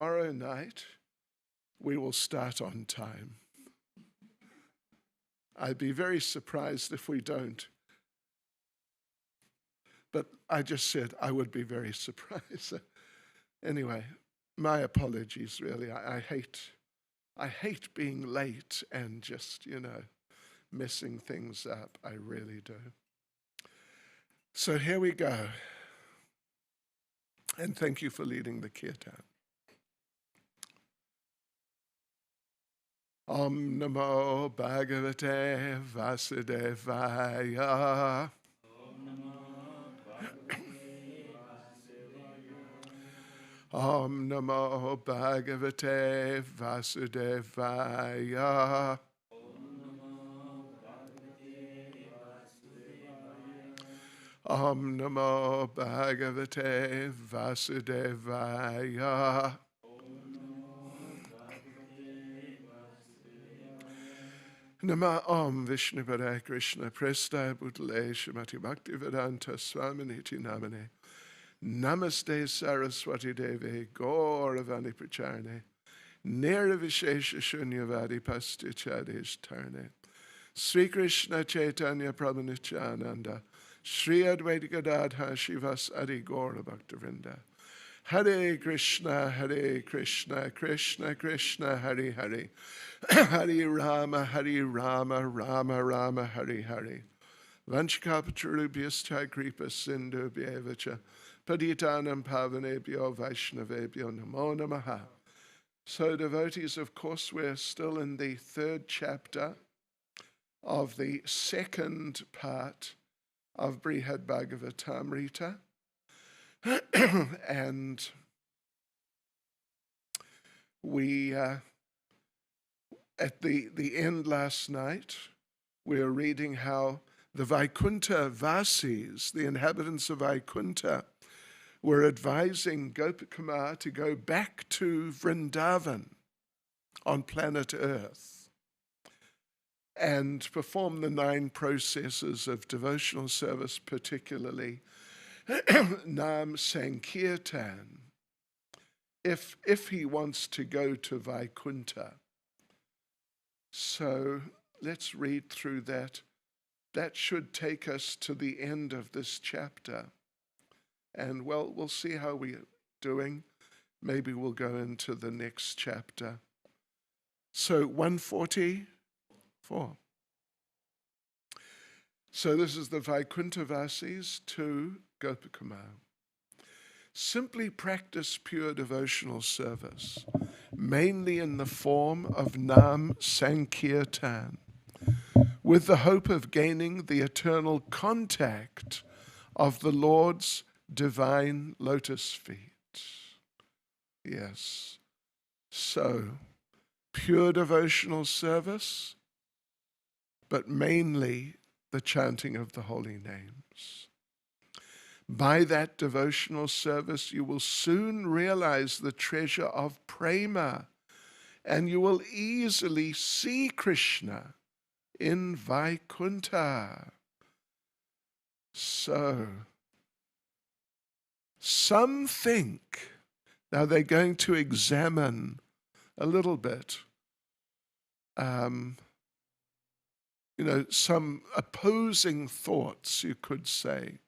tomorrow night we will start on time. I'd be very surprised if we don't. But I just said I would be very surprised. Anyway, my apologies, really. I hate being late and just, messing things up. I really do. So here we go. And thank you for leading the kirtan. Om Namo Bhagavate Vasudevaya. Om Namo Bhagavate Vasudevaya. Om Namo Bhagavate Vasudevaya. Nama Om Vishnupada Krishna Prestaya Bhutale Shrimati Bhaktivedanta Swaminiti Namane. Namaste Saraswati Devi Gauravani Pracharne Nirvishesha Shunyavadi Pastichadish Tarne Sri Krishna Chaitanya Prabhu Nityananda Sri Advaita Gadadha Shivas Adi Gaura Bhaktivinoda Hare Krishna Krishna Krishna Hare Hare Hare Rama Rama Rama Hare Hare Vanchakapatarubhyascha Kripa Sindhu Bhyevacha Paditanam Pavanebhyo Vaishnavebhyo Namo Namaha. So devotees, of course, we're still in the third chapter of the second part of Brihad Bhagavatamrita. And we, at the end last night, we were reading how the Vaikuntha Vasis, the inhabitants of Vaikuntha, were advising Gopakumar to go back to Vrindavan on planet Earth and perform the 9 processes of devotional service, particularly Nam Sankirtan, if he wants to go to Vaikuntha. So let's read through that. That should take us to the end of this chapter. And well, we'll see how we're doing. Maybe we'll go into the next chapter. So 144. So this is the Vaikuntha Vasis to Gopakumar. Simply practice pure devotional service, mainly in the form of Nam Sankirtan, with the hope of gaining the eternal contact of the Lord's divine lotus feet. Yes. So, pure devotional service, but mainly the chanting of the holy names. By that devotional service, you will soon realize the treasure of prema, and you will easily see Krishna in Vaikuntha. So, some think, now they're going to examine a little bit, some opposing thoughts, you could say,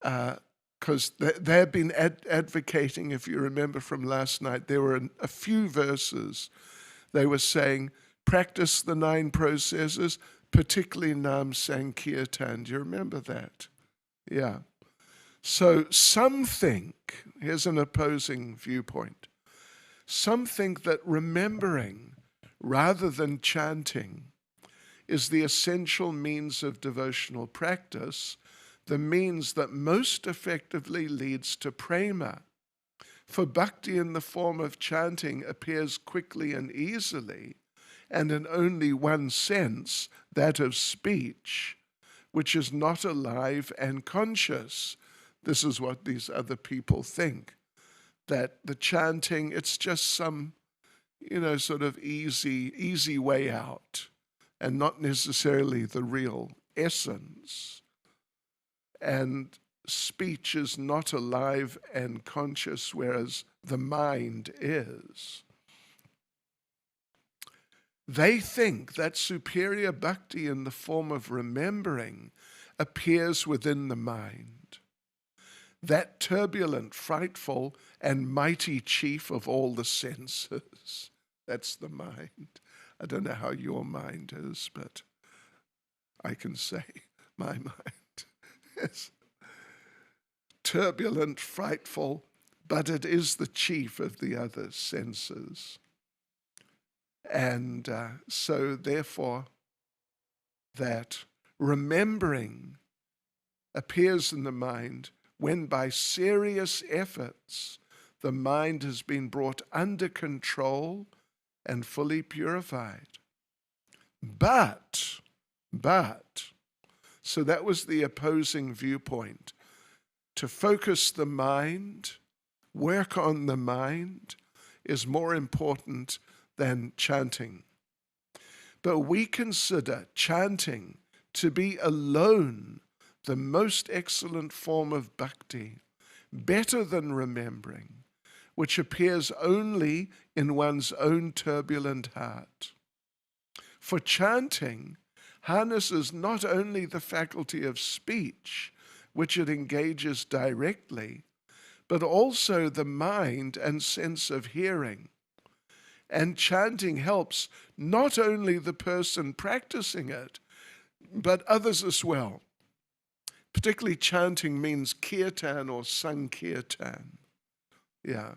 because they've been advocating, if you remember from last night, there were a few verses, they were saying, practice the 9 processes, particularly Nam Sankirtan. Do you remember that? Yeah. So some think, here's an opposing viewpoint, some think that remembering rather than chanting is the essential means of devotional practice, the means that most effectively leads to prema. For bhakti in the form of chanting appears quickly and easily, and in only one sense, that of speech, which is not alive and conscious. This is what these other people think, that the chanting, it's just some, sort of easy way out, and not necessarily the real essence. And speech is not alive and conscious, whereas the mind is. They think that superior bhakti in the form of remembering appears within the mind. That turbulent, frightful, and mighty chief of all the senses. That's the mind. I don't know how your mind is, but I can say my mind is turbulent, frightful, but it is the chief of the other senses. And so therefore, that remembering appears in the mind when by serious efforts the mind has been brought under control and fully purified. But, so that was the opposing viewpoint. To focus the mind, work on the mind, is more important than chanting. But we consider chanting to be alone the most excellent form of bhakti, better than remembering, which appears only in one's own turbulent heart. For chanting harnesses not only the faculty of speech, which it engages directly, but also the mind and sense of hearing. And chanting helps not only the person practicing it, but others as well. Particularly chanting means kirtan or sankirtan. Yeah.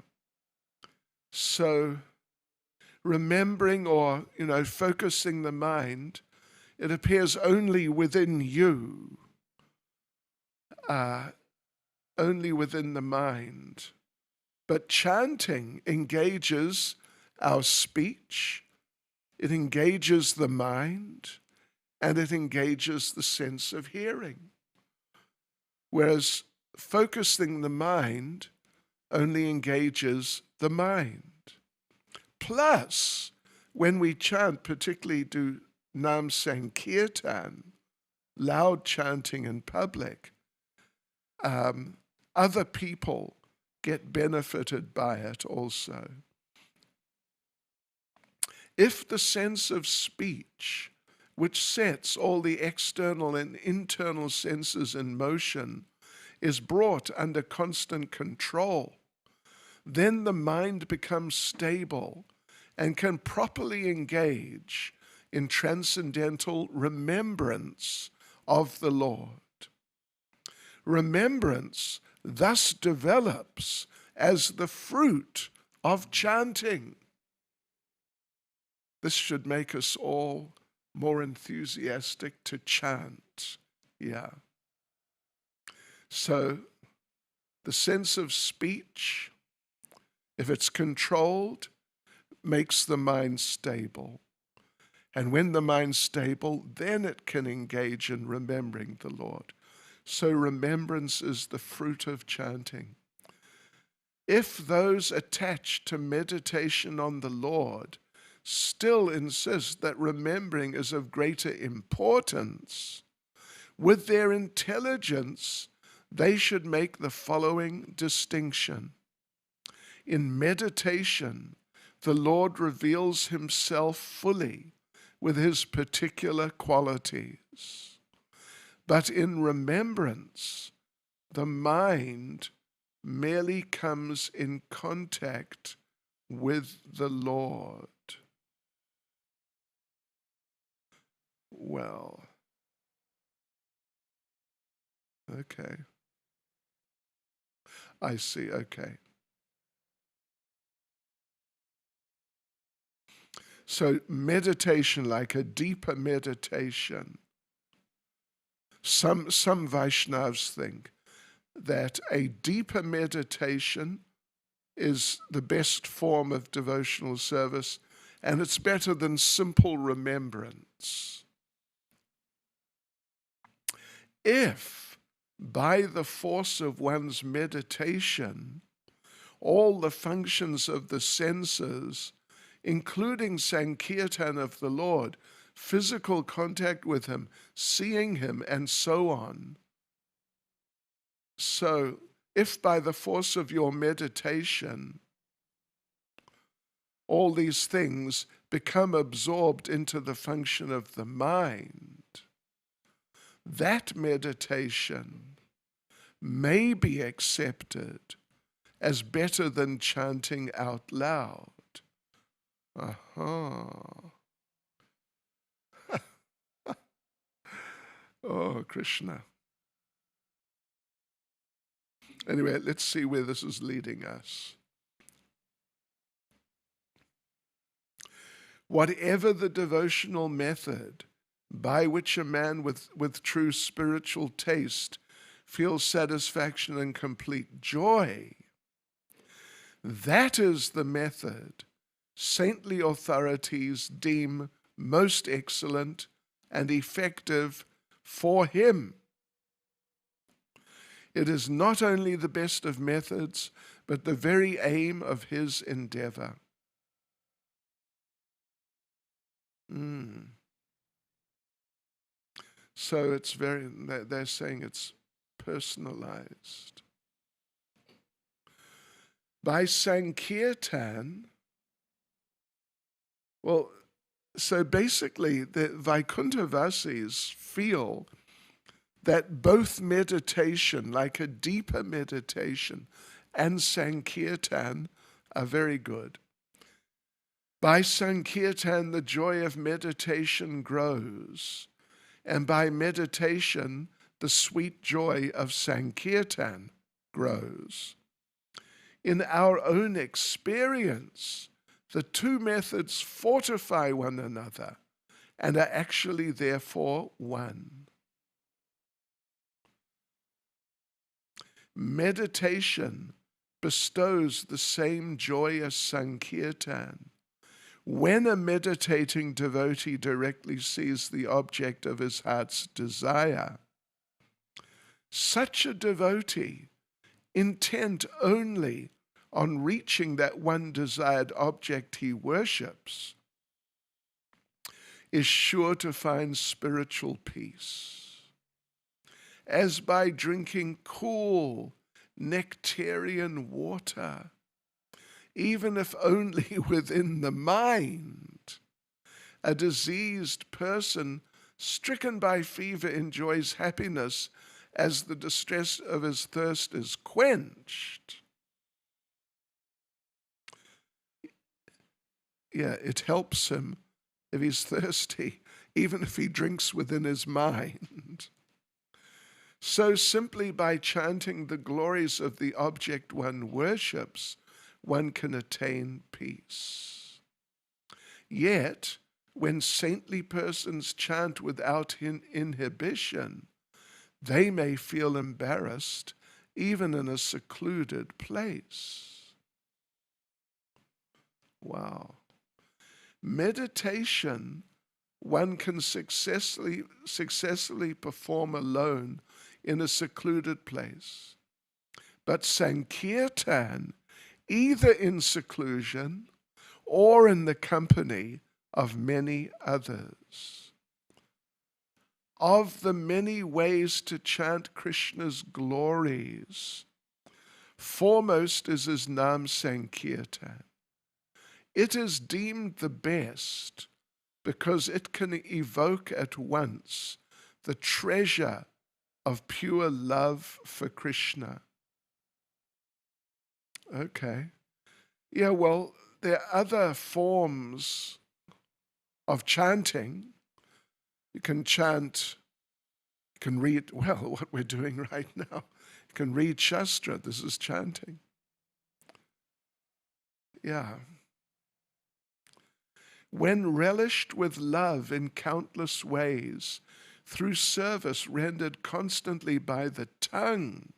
So remembering or, focusing the mind, it appears only within you, only within the mind. But chanting engages our speech, it engages the mind, and it engages the sense of hearing. Whereas focusing the mind only engages the mind. Plus, when we chant, particularly do Nam Sankirtan, loud chanting in public, other people get benefited by it also. If the sense of speech, which sets all the external and internal senses in motion, is brought under constant control, then the mind becomes stable and can properly engage in transcendental remembrance of the Lord. Remembrance thus develops as the fruit of chanting. This should make us all more enthusiastic to chant. Yeah. So the sense of speech, if it's controlled, makes the mind stable. And when the mind's stable, then it can engage in remembering the Lord. So remembrance is the fruit of chanting. If those attached to meditation on the Lord still insist that remembering is of greater importance, with their intelligence, they should make the following distinction. In meditation, the Lord reveals himself fully with his particular qualities. But in remembrance, the mind merely comes in contact with the Lord. Well, okay. I see, okay. So meditation, like a deeper meditation, some Vaishnavas think that a deeper meditation is the best form of devotional service, and it's better than simple remembrance. If, by the force of one's meditation, all the functions of the senses, including Sankirtan of the Lord, physical contact with him, seeing him, and so on, So if by the force of your meditation, all these things become absorbed into the function of the mind, that meditation may be accepted as better than chanting out loud. Aha. Oh, Krishna. Anyway, let's see where this is leading us. Whatever the devotional method by which a man with true spiritual taste feels satisfaction and complete joy, that is the method saintly authorities deem most excellent and effective for him. It is not only the best of methods, but the very aim of his endeavor. So they're saying it's personalized. By Sankirtan, well, so basically the Vaikuntavasis feel that both meditation, like a deeper meditation, and Sankirtan are very good. By Sankirtan, the joy of meditation grows, and by meditation, the sweet joy of Sankirtan grows. In our own experience, the two methods fortify one another and are actually therefore one. Meditation bestows the same joy as Sankirtan. When a meditating devotee directly sees the object of his heart's desire, such a devotee, intent only on reaching that one desired object he worships, is sure to find spiritual peace. As by drinking cool, nectarian water, even if only within the mind, a diseased person stricken by fever enjoys happiness as the distress of his thirst is quenched. Yeah, it helps him if he's thirsty, even if he drinks within his mind. So simply by chanting the glories of the object one worships, one can attain peace. Yet, when saintly persons chant without inhibition, they may feel embarrassed even in a secluded place. Wow. Meditation one can successfully perform alone in a secluded place. But Sankirtan, either in seclusion or in the company of many others. Of the many ways to chant Krishna's glories, foremost is his Nam Sankirtan. It is deemed the best because it can evoke at once the treasure of pure love for Krishna. Okay. Yeah, well, there are other forms of chanting. You can chant, you can read, well, what we're doing right now. You can read Shastra. This is chanting. Yeah. When relished with love in countless ways, through service rendered constantly by the tongue,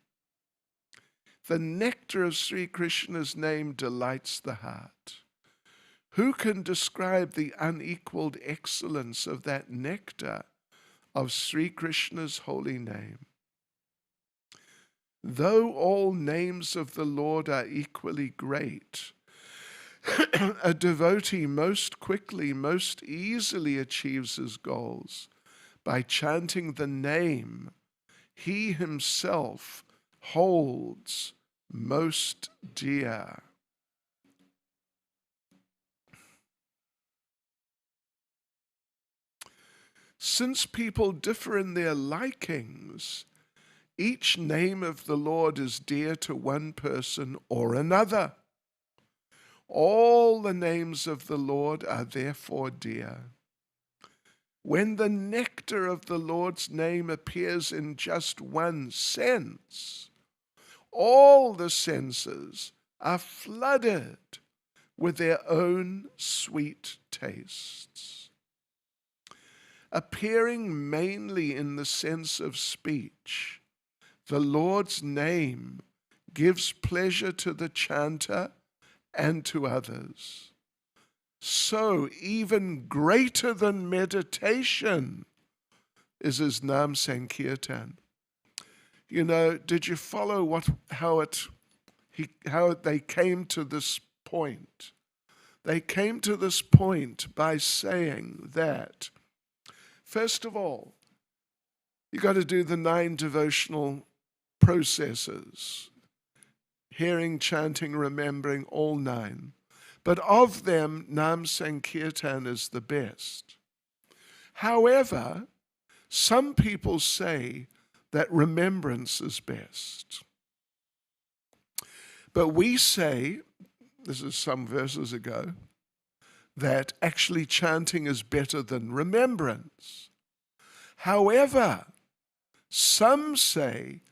the nectar of Sri Krishna's name delights the heart. Who can describe the unequaled excellence of that nectar of Sri Krishna's holy name? Though all names of the Lord are equally great, a devotee most quickly, most easily achieves his goals by chanting the name he himself holds most dear. Since people differ in their likings, each name of the Lord is dear to one person or another. All the names of the Lord are therefore dear. When the nectar of the Lord's name appears in just one sense, all the senses are flooded with their own sweet tastes. Appearing mainly in the sense of speech, the Lord's name gives pleasure to the chanter and to others. So even greater than meditation is his Nam Sankirtan. You know, did you follow how they came to this point? They came to this point by saying that, first of all, you got to do the 9 devotional processes: hearing, chanting, remembering, all 9. But of them, Nam Sankirtan is the best. However, some people say that remembrance is best. But we say, this is some verses ago, that actually chanting is better than remembrance. However, some say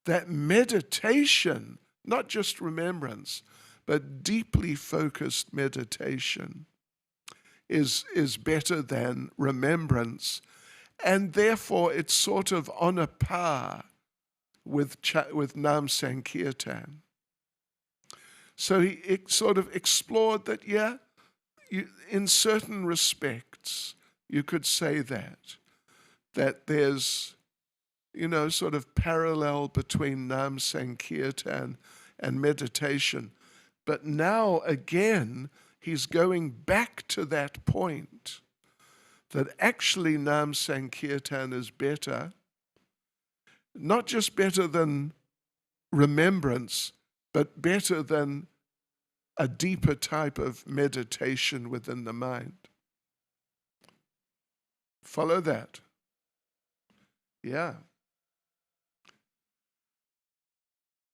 that meditation, not just remembrance, but deeply focused meditation is better than remembrance, and therefore it's sort of on a par with Nam Sankirtan. So he sort of explored that, in certain respects, you could say that there's, sort of parallel between Nam Sankirtan and meditation. But now, again, he's going back to that point, that actually Nam Sankirtan is better, not just better than remembrance, but better than a deeper type of meditation within the mind. Follow that? Yeah.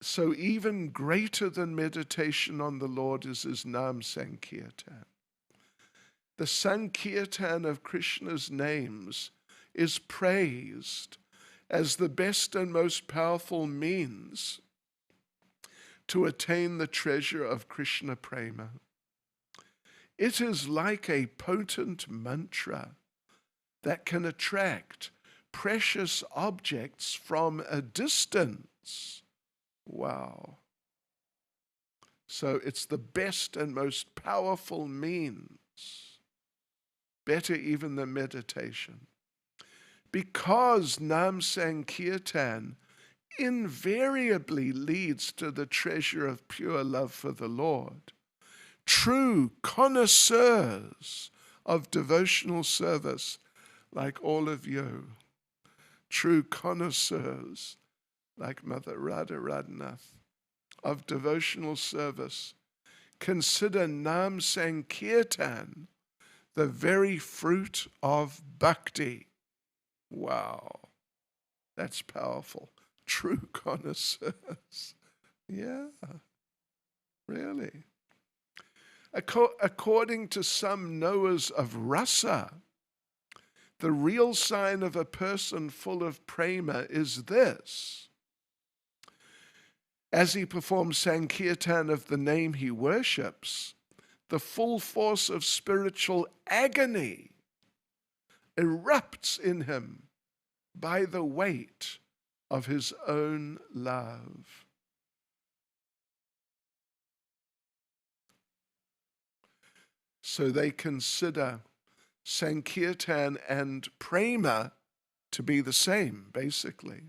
So even greater than meditation on the Lord is his Nam Sankirtan. The Sankirtan of Krishna's names is praised as the best and most powerful means to attain the treasure of Krishna Prema. It is like a potent mantra that can attract precious objects from a distance. Wow. So it's the best and most powerful means, better even than meditation. Because Nam Sankirtan invariably leads to the treasure of pure love for the Lord, true connoisseurs of devotional service, like all of you, true connoisseurs, like Mother Radha Radhanath, of devotional service, consider Nam Sankirtan the very fruit of bhakti. Wow, that's powerful. True connoisseurs. Yeah, really. According to some knowers of rasa, the real sign of a person full of prema is this: as he performs Sankirtan of the name he worships, the full force of spiritual agony erupts in him by the weight of his own love. So they consider Sankirtan and prema to be the same, basically.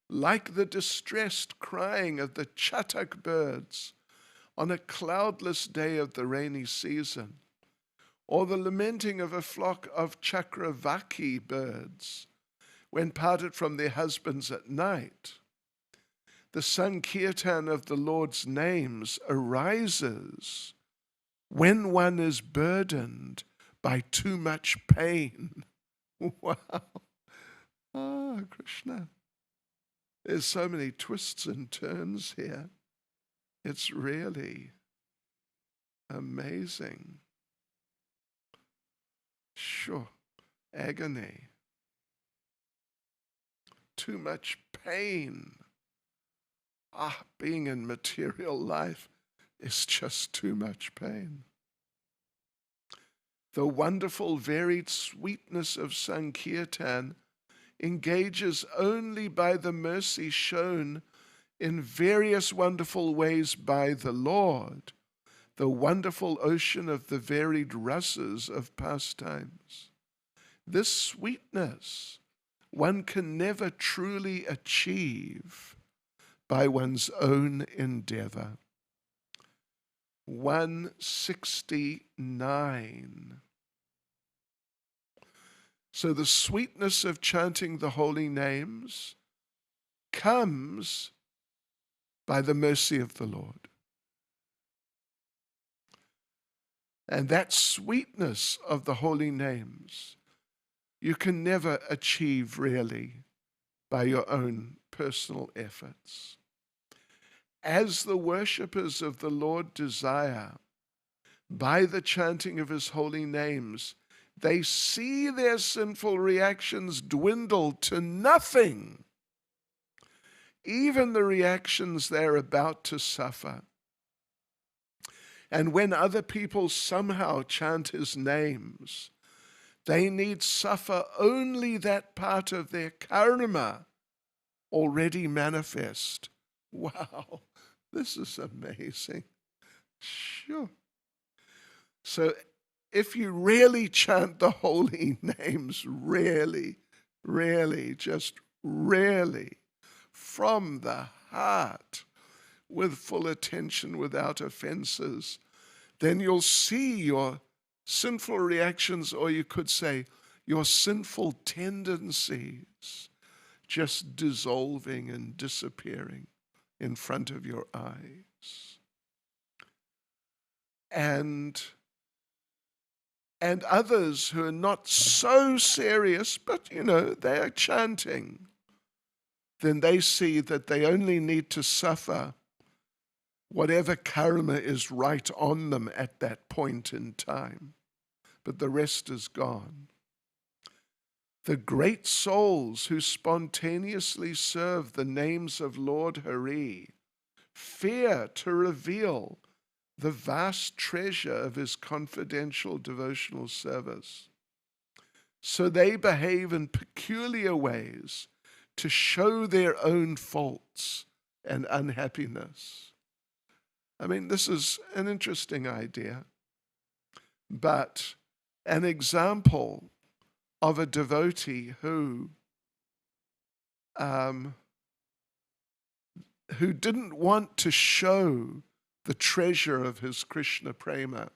Like the distressed crying of the chatak birds on a cloudless day of the rainy season, or the lamenting of a flock of chakravaki birds when parted from their husbands at night. The Sankirtan of the Lord's names arises when one is burdened by too much pain. Wow. Oh, Krishna. There's so many twists and turns here. It's really amazing. Sure. Agony. Too much pain. Being in material life is just too much pain. The wonderful varied sweetness of Sankirtan engages only by the mercy shown in various wonderful ways by the Lord, the wonderful ocean of the varied rasas of pastimes. This sweetness one can never truly achieve by one's own endeavor. 169. So the sweetness of chanting the holy names comes by the mercy of the Lord. And that sweetness of the holy names you can never achieve really by your own personal efforts. As the worshippers of the Lord desire, by the chanting of his holy names, they see their sinful reactions dwindle to nothing, even the reactions they're about to suffer. And when other people somehow chant his names, they need suffer only that part of their karma already manifest. Wow, this is amazing. Sure. So if you really chant the holy names, really, just really, from the heart, with full attention, without offenses, then you'll see your sinful reactions, or you could say your sinful tendencies, just dissolving and disappearing in front of your eyes. And others who are not so serious, but they are chanting, then they see that they only need to suffer whatever karma is right on them at that point in time, but the rest is gone. The great souls who spontaneously serve the names of Lord Hari fear to reveal the vast treasure of his confidential devotional service. So they behave in peculiar ways to show their own faults and unhappiness. I mean, this is an interesting idea, but an example of a devotee who didn't want to show the treasure of his Krishna prema,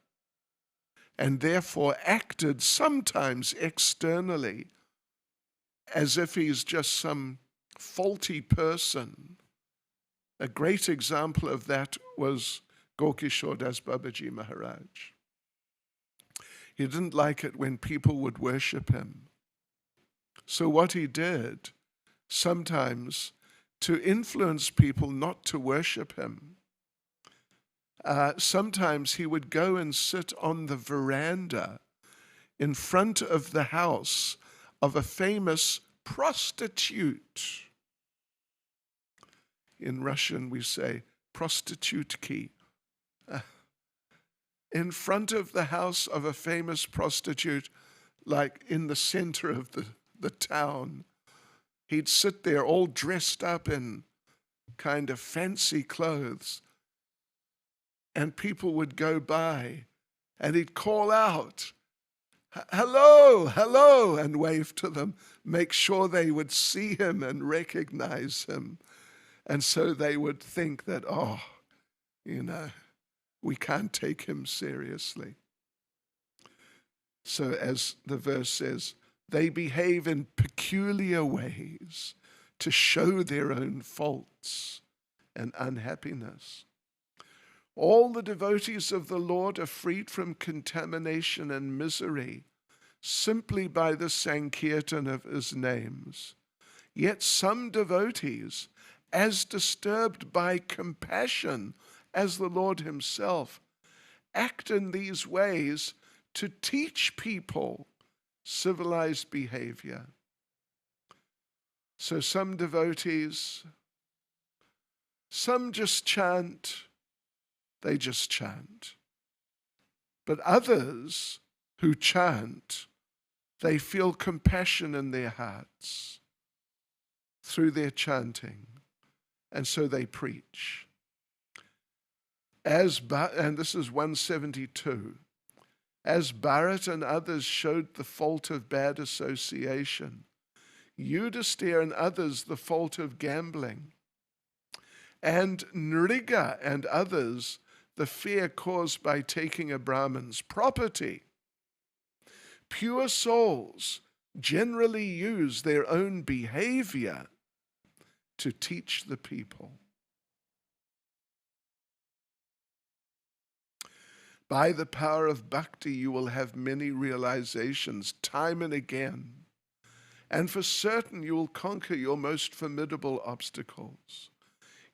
and therefore acted sometimes externally as if he's just some faulty person. A great example of that was Gokishore Das Babaji Maharaj. He didn't like it when people would worship him. So what he did, sometimes to influence people not to worship him, sometimes he would go and sit on the veranda in front of the house of a famous prostitute. In Russian we say prostitutki. In front of the house of a famous prostitute, like in the center of the town. He'd sit there all dressed up in kind of fancy clothes, and people would go by, and he'd call out, "Hello, hello," and wave to them, make sure they would see him and recognize him. And so they would think that, we can't take him seriously. So as the verse says, They behave in peculiar ways to show their own faults and unhappiness. All the devotees of the Lord are freed from contamination and misery simply by the sankirtan of his names. Yet some devotees, as disturbed by compassion as the Lord himself, act in these ways to teach people civilized behavior. So some devotees, some just chant, they just chant. But others who chant, they feel compassion in their hearts through their chanting, and so they preach. And this is 172. As Bharat and others showed the fault of bad association, Yudhisthira and others the fault of gambling, and Nriga and others the fear caused by taking a Brahmin's property. Pure souls generally use their own behavior to teach the people. By the power of bhakti, you will have many realizations time and again. And for certain, you will conquer your most formidable obstacles.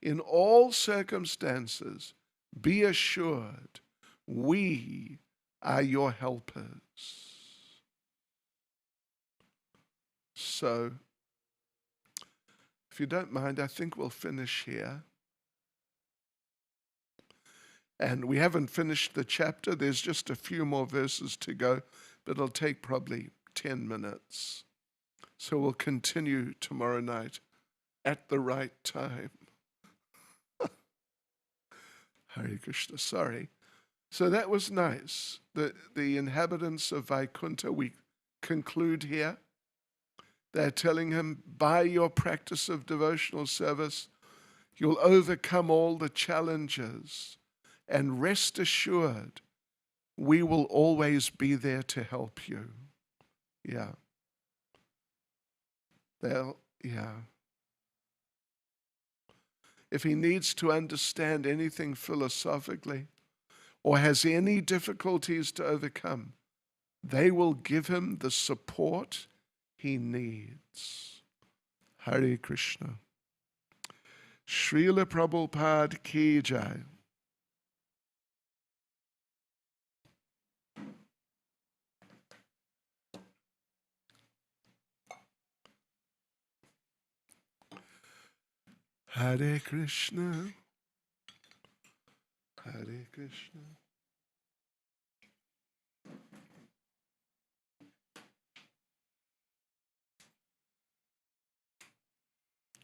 In all circumstances, be assured, we are your helpers. So, if you don't mind, I think we'll finish here. And we haven't finished the chapter. There's just a few more verses to go, but it'll take probably 10 minutes. So we'll continue tomorrow night at the right time. Hare Krishna, sorry. So that was nice. The inhabitants of Vaikuntha, we conclude here. They're telling him, by your practice of devotional service, you'll overcome all the challenges. And rest assured, we will always be there to help you. Yeah. If he needs to understand anything philosophically or has any difficulties to overcome, they will give him the support he needs. Hare Krishna. Srila Prabhupada ki jai. Hare Krishna, Hare Krishna.